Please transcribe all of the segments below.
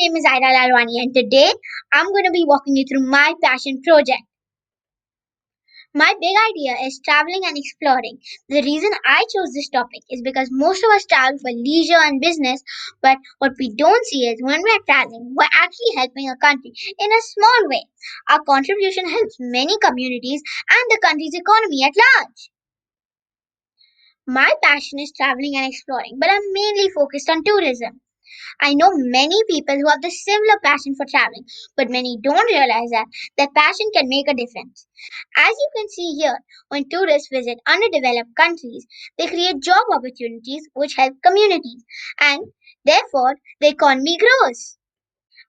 name is Aida Lalwani, and today I'm going to be walking you through my passion project. My big idea is traveling and exploring. The reason I chose this topic is because most of us travel for leisure and business, but what we don't see is when we're traveling, we're actually helping a country in a small way. Our contribution helps many communities and the country's economy at large. My passion is traveling and exploring, but I'm mainly focused on tourism. I know many people who have the similar passion for traveling, but many don't realize that their passion can make a difference. As you can see here, when tourists visit underdeveloped countries, they create job opportunities which help communities, and therefore the economy grows.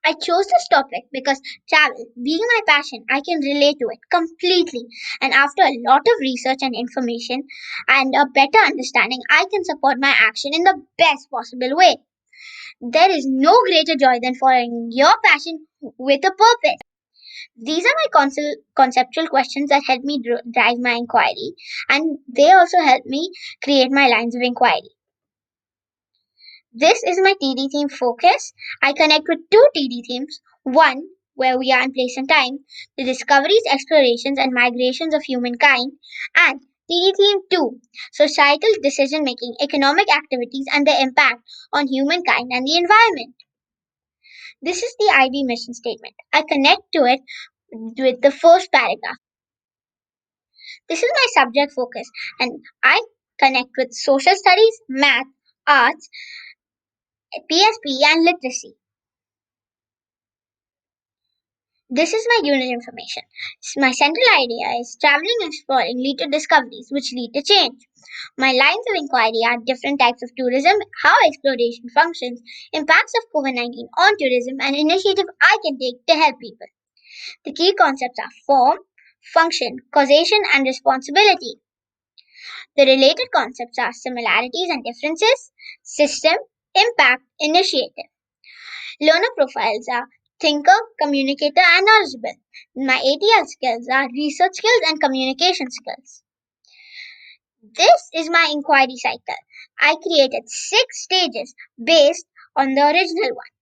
I chose this topic because travel, being my passion, I can relate to it completely. And after a lot of research and information and a better understanding, I can support my action in the best possible way. There is no greater joy than following your passion with a purpose. These are my conceptual questions that help me drive my inquiry, and they also help me create my lines of inquiry. This is my TD theme focus. I connect with two TD themes. One, where we are in place and time, the discoveries, explorations, and migrations of humankind, and TD theme 2, societal decision making, economic activities, and their impact on humankind and the environment. This is the IB mission statement. I connect to it with the first paragraph. This is my subject focus, and I connect with social studies, math, arts, PSP, and literacy. This is my unit information. My central idea is traveling and exploring lead to discoveries, which lead to change. My lines of inquiry are different types of tourism, how exploration functions, impacts of COVID-19 on tourism, and initiative I can take to help people. The key concepts are form, function, causation, and responsibility. The related concepts are similarities and differences, system, impact, initiative. Learner profiles are thinker, communicator, and knowledgeable. My ATL skills are research skills and communication skills. This is my inquiry cycle. I created 6 stages based on the original one.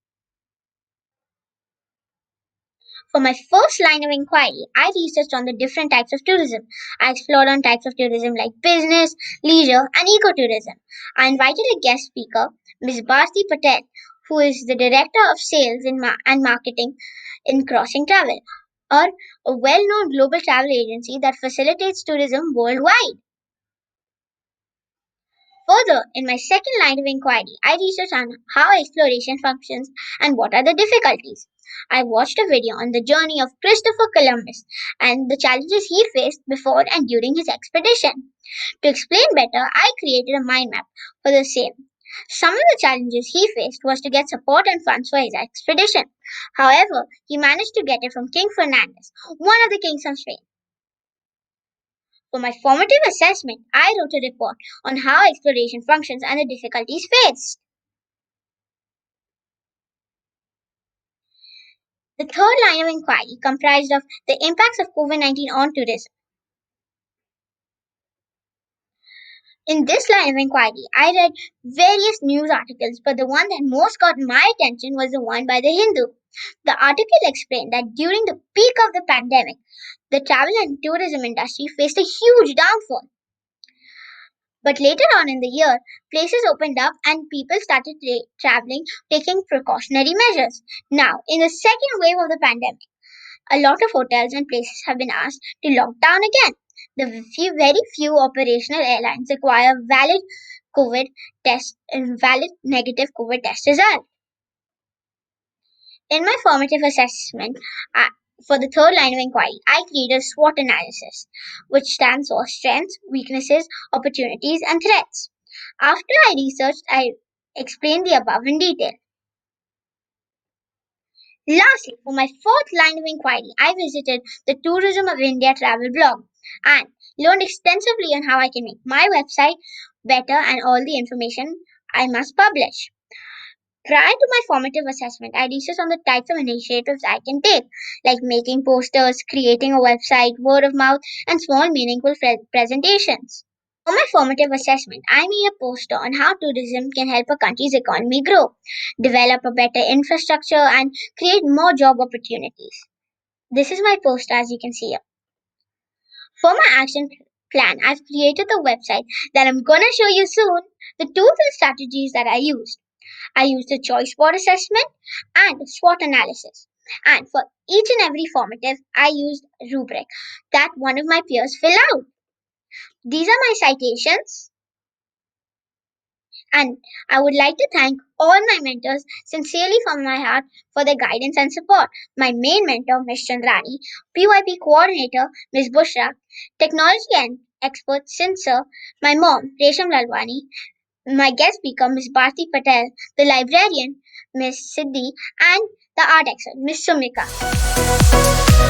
For my first line of inquiry, I researched on the different types of tourism. I explored on types of tourism like business, leisure, and ecotourism. I invited a guest speaker, Ms. Bharti Patel, who is the Director of Sales and Marketing in Crossing Travel, or a well known global travel agency that facilitates tourism worldwide. Further, in my second line of inquiry, I researched on how exploration functions and what are the difficulties. I watched a video on the journey of Christopher Columbus and the challenges he faced before and during his expedition. To explain better, I created a mind map for the same. Some of the challenges he faced was to get support and funds for his expedition. However, he managed to get it from King Fernandez, one of the kings of Spain. For my formative assessment, I wrote a report on how exploration functions and the difficulties faced. The third line of inquiry comprised of the impacts of COVID-19 on tourism. In this line of inquiry, I read various news articles, but the one that most got my attention was the one by the Hindu. The article explained that during the peak of the pandemic, the travel and tourism industry faced a huge downfall. But later on in the year, places opened up and people started traveling, taking precautionary measures. Now, in the second wave of the pandemic, a lot of hotels and places have been asked to lock down again. Very few operational airlines require valid COVID test and valid negative COVID test result. In my formative assessment, for the third line of inquiry, I created a SWOT analysis, which stands for strengths, weaknesses, opportunities, and threats. After I researched, I explained the above in detail. Lastly, for my fourth line of inquiry, I visited the Tourism of India travel blog and learned extensively on how I can make my website better and all the information I must publish. Prior to my formative assessment, I researched on the types of initiatives I can take, like making posters, creating a website, word of mouth, and small meaningful presentations. For my formative assessment, I made a poster on how tourism can help a country's economy grow, develop a better infrastructure, and create more job opportunities. This is my poster as you can see here. For my action plan, I've created the website that I'm gonna show you soon, the tools and strategies that I used. I used the choice board assessment and SWOT analysis. And for each and every formative, I used a rubric that one of my peers filled out. These are my citations, and I would like to thank all my mentors sincerely from my heart for their guidance and support. My main mentor, Ms. Chandrani, PYP coordinator, Ms. Bushra, technology and expert Sinsir, my mom, Resham Lalwani, my guest speaker, Ms. Bharti Patel, the librarian, Ms. Siddhi, and the art expert, Ms. Sumika.